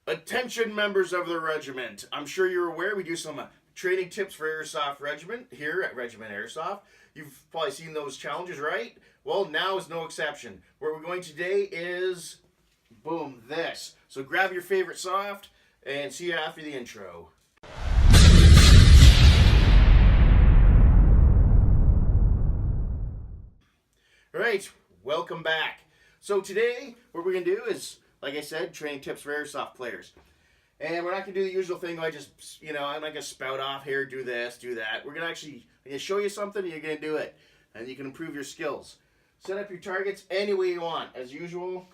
Attention members of the regiment. I'm sure you're aware we do some training tips for Airsoft Regiment here at Regiment Airsoft. You've probably seen those challenges, right? Well, now is no exception. Where we're going today is, boom, this. So grab your favorite soft and see you after the intro. Alright, welcome back. So today, what we're going to do is, like I said, training tips for Airsoft players. And we're not going to do the usual thing, I'm not going to spout off here, do this, do that. We're going to show you something and you're going to do it. And you can improve your skills. Set up your targets any way you want. As usual,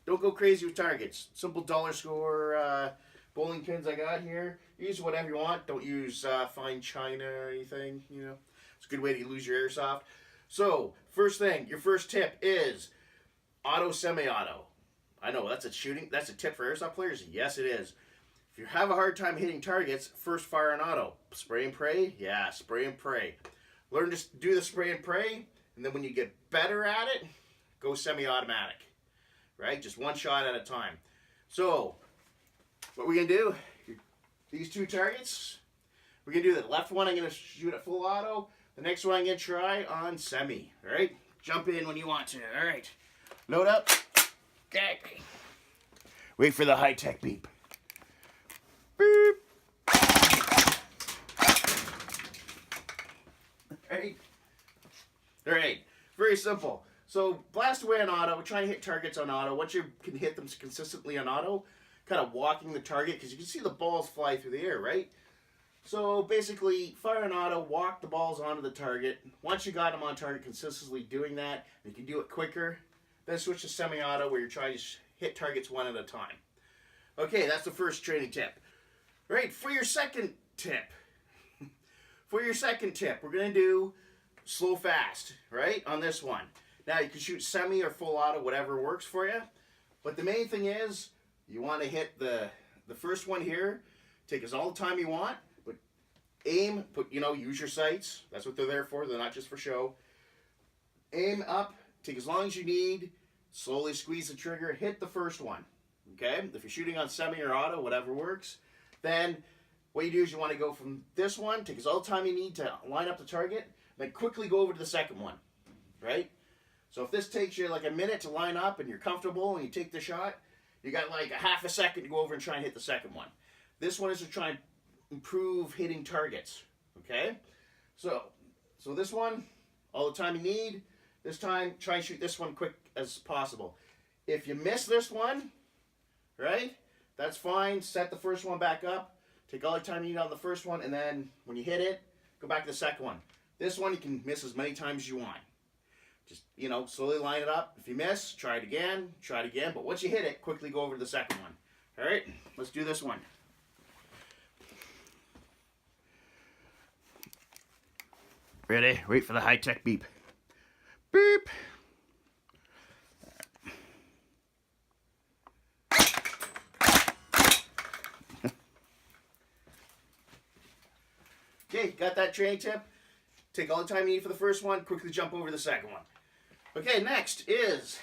don't go crazy with targets. Simple dollar score bowling pins I got here. Use whatever you want. Don't use fine china or anything, you know. It's a good way to lose your Airsoft. So, first thing, your first tip is auto, semi-auto. I know, that's a tip for Airsoft players? Yes, it is. If you have a hard time hitting targets, first fire an auto. Spray and pray? Yeah, spray and pray. Learn to do the spray and pray, and then when you get better at it, go semi-automatic. Right? Just one shot at a time. So, what we're going to do, these two targets, we're going to do the left one, I'm going to shoot at full auto. The next one I'm going to try on semi. Alright? Jump in when you want to. Alright. Load up. Okay. Wait for the high-tech beep. Beep. Alright. Alright. Very simple. So, blast away on auto. We're trying to hit targets on auto. Once you can hit them consistently on auto, kind of walking the target, because you can see the balls fly through the air, right? So, basically, fire an auto, walk the balls onto the target. Once you got them on target, consistently doing that, you can do it quicker. Then switch to semi-auto, where you're trying to hit targets one at a time. Okay, that's the first training tip. All right, for your second tip, we're going to do slow fast, right, on this one. Now, you can shoot semi or full auto, whatever works for you. But the main thing is, you want to hit the first one here. Take as all the time you want, but aim, use your sights. That's what they're there for. They're not just for show. Aim up, take as long as you need, slowly squeeze the trigger, hit the first one. Okay? If you're shooting on semi or auto, whatever works, then what you do is you want to go from this one, take as all the time you need to line up the target, then quickly go over to the second one. Right? So if this takes you like a minute to line up and you're comfortable and you take the shot, you got like a half a second to go over and try and hit the second one. This one is to try and improve hitting targets. Okay? So this one, all the time you need. This time, try and shoot this one quick as possible. If you miss this one, right, that's fine. Set the first one back up. Take all the time you need on the first one, and then when you hit it, go back to the second one. This one you can miss as many times as you want. Just, slowly line it up. If you miss, try it again, but once you hit it, quickly go over to the second one. All right, let's do this one. Ready? Wait for the high-tech beep. Beep. Okay, got that training tip? Take all the time you need for the first one, quickly jump over the second one. Okay, next is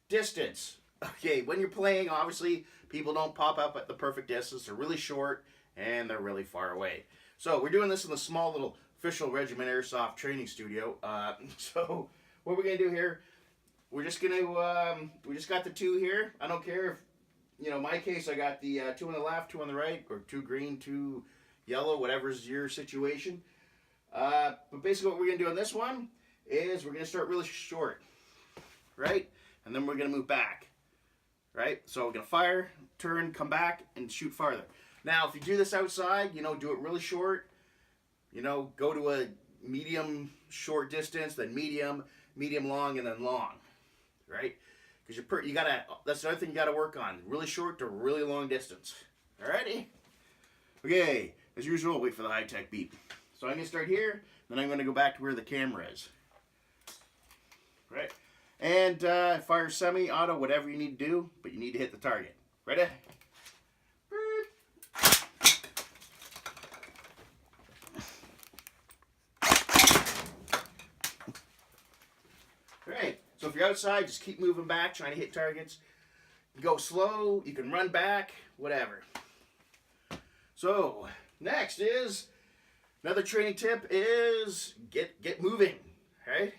distance. Okay, when you're playing, obviously, people don't pop up at the perfect distance. They're really short, and they're really far away. So, we're doing this in the small little official Regiment Airsoft training studio. So, what we're going to do here, we just got the two here. I don't care if, in my case, I got the two on the left, two on the right, or two green, two yellow, whatever's your situation. But basically what we're going to do on this one is we're going to start really short, right? And then we're going to move back, right? So we're going to fire, turn, come back, and shoot farther. Now, if you do this outside, do it really short. Go to a medium short distance, then medium long, and then long, right? Because that's the other thing you gotta work on. Really short to really long distance. Alrighty? Okay, as usual, wait for the high-tech beep. So I'm gonna start here, then I'm gonna go back to where the camera is. Right? And fire semi, auto, whatever you need to do, but you need to hit the target. Ready? Alright, so if you're outside, just keep moving back, trying to hit targets. go slow, you can run back, whatever. So next is another training tip is get moving, right?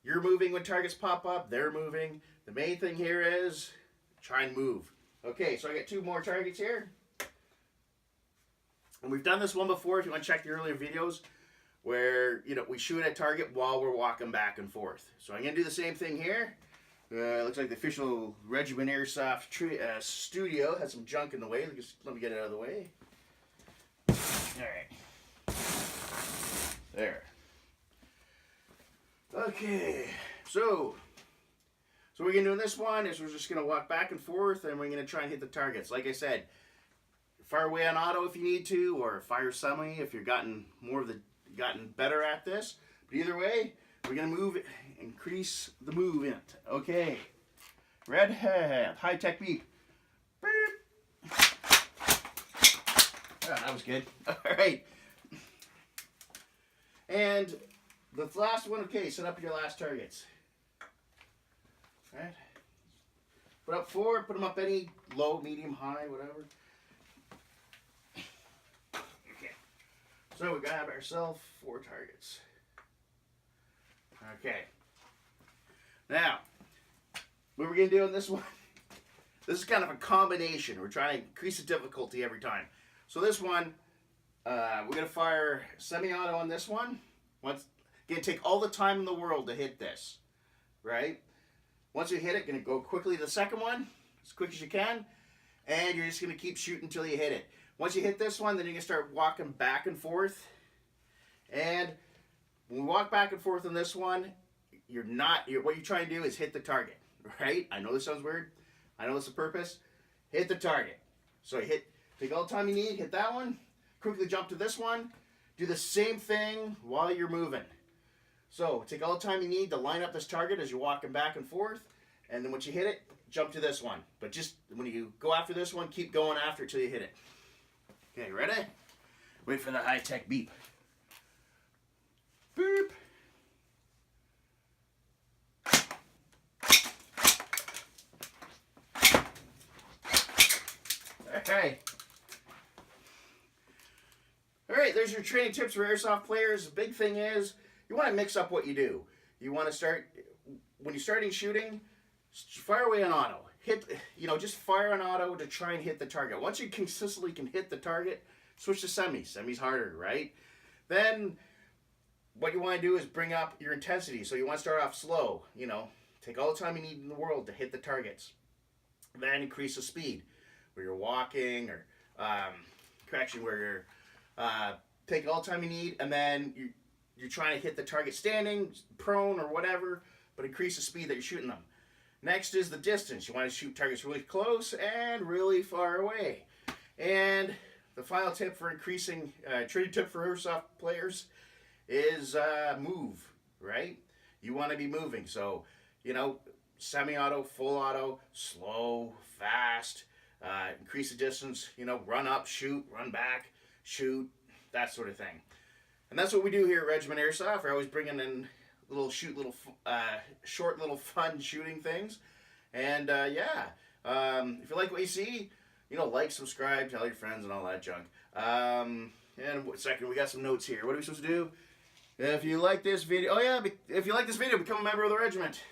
You're moving when targets pop up, they're moving. The main thing here is try and move. Okay, so I got 2 more targets here. And we've done this one before if you want to check the earlier videos where, you know, we shoot at a target while we're walking back and forth. So I'm going to do the same thing here. Looks like the official Regiment Airsoft studio has some junk in the way. Just let me get it out of the way. Alright. There. Okay. So what we're going to do in this one is we're just going to walk back and forth and we're going to try and hit the targets. Like I said, fire away on auto if you need to, or fire semi if you've gotten better at this. But either way, we're going to move, increase the movement. Okay. Red hat, high tech beep. Beep. Oh, that was good. All right. And the last one, okay, set up your last targets. All right. Put up 4, put them up any low, medium, high, whatever. Okay. So we got ourselves 4 targets. Okay. Now, what we're going to do in this one, this is kind of a combination. We're trying to increase the difficulty every time. So this one, we're going to fire semi-auto on this one. Going to take all the time in the world to hit this, right? Once you hit it, going to go quickly to the second one, as quick as you can, and you're just going to keep shooting until you hit it. Once you hit this one, then you're going to start walking back and forth, and when we walk back and forth on this one, what you're trying to do is hit the target, right? I know this sounds weird. I know it's the purpose. Hit the target. So take all the time you need, hit that one, quickly jump to this one, do the same thing while you're moving. So take all the time you need to line up this target as you're walking back and forth, and then once you hit it, jump to this one. But just when you go after this one, keep going after it till you hit it. Okay, ready? Wait for the high-tech beep. Boop. Okay. Alright, there's your training tips for airsoft players. The big thing is, you want to mix up what you do. You want to start, when you're starting shooting, fire away on auto. Just fire on auto to try and hit the target. Once you consistently can hit the target, switch to semis. Semis harder, right? Then, what you want to do is bring up your intensity. So you want to start off slow. Take all the time you need in the world to hit the targets. Then increase the speed, where you're walking, or where you're take all the time you need, and then you're trying to hit the target standing, prone, or whatever, but increase the speed that you're shooting them. Next is the distance. You want to shoot targets really close and really far away. And the final tip for increasing, training tip for airsoft players is move, right? You want to be moving. So, semi-auto, full auto, slow, fast, increase the distance, run up, shoot, run back, shoot, that sort of thing. And that's what we do here at Regiment Airsoft. We're always bringing in short little fun shooting things. And if you like what you see, like, subscribe, tell your friends and all that junk. And second, we got some notes here. What are we supposed to do? If you like this video, become a member of the regiment,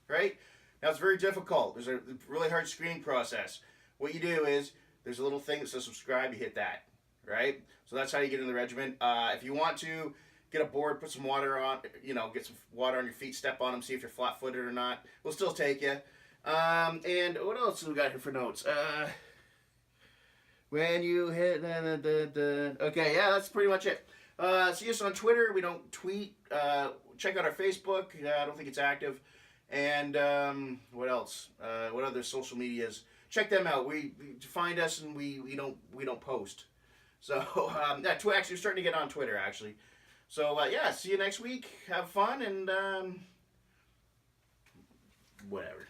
right? Now, it's very difficult. There's a really hard screening process. What you do is, there's a little thing that says subscribe, you hit that, right? So that's how you get in the regiment. If you want to get a board, put some water on, get some water on your feet, step on them, see if you're flat-footed or not. We'll still take you. And what else do we got here for notes? When you hit, okay, yeah, that's pretty much it. See us on Twitter. We don't tweet. Check out our Facebook. I don't think it's active. And what else? What other social medias? Check them out. We find us, and we don't post. So actually, we're starting to get on Twitter actually. So see you next week. Have fun and whatever.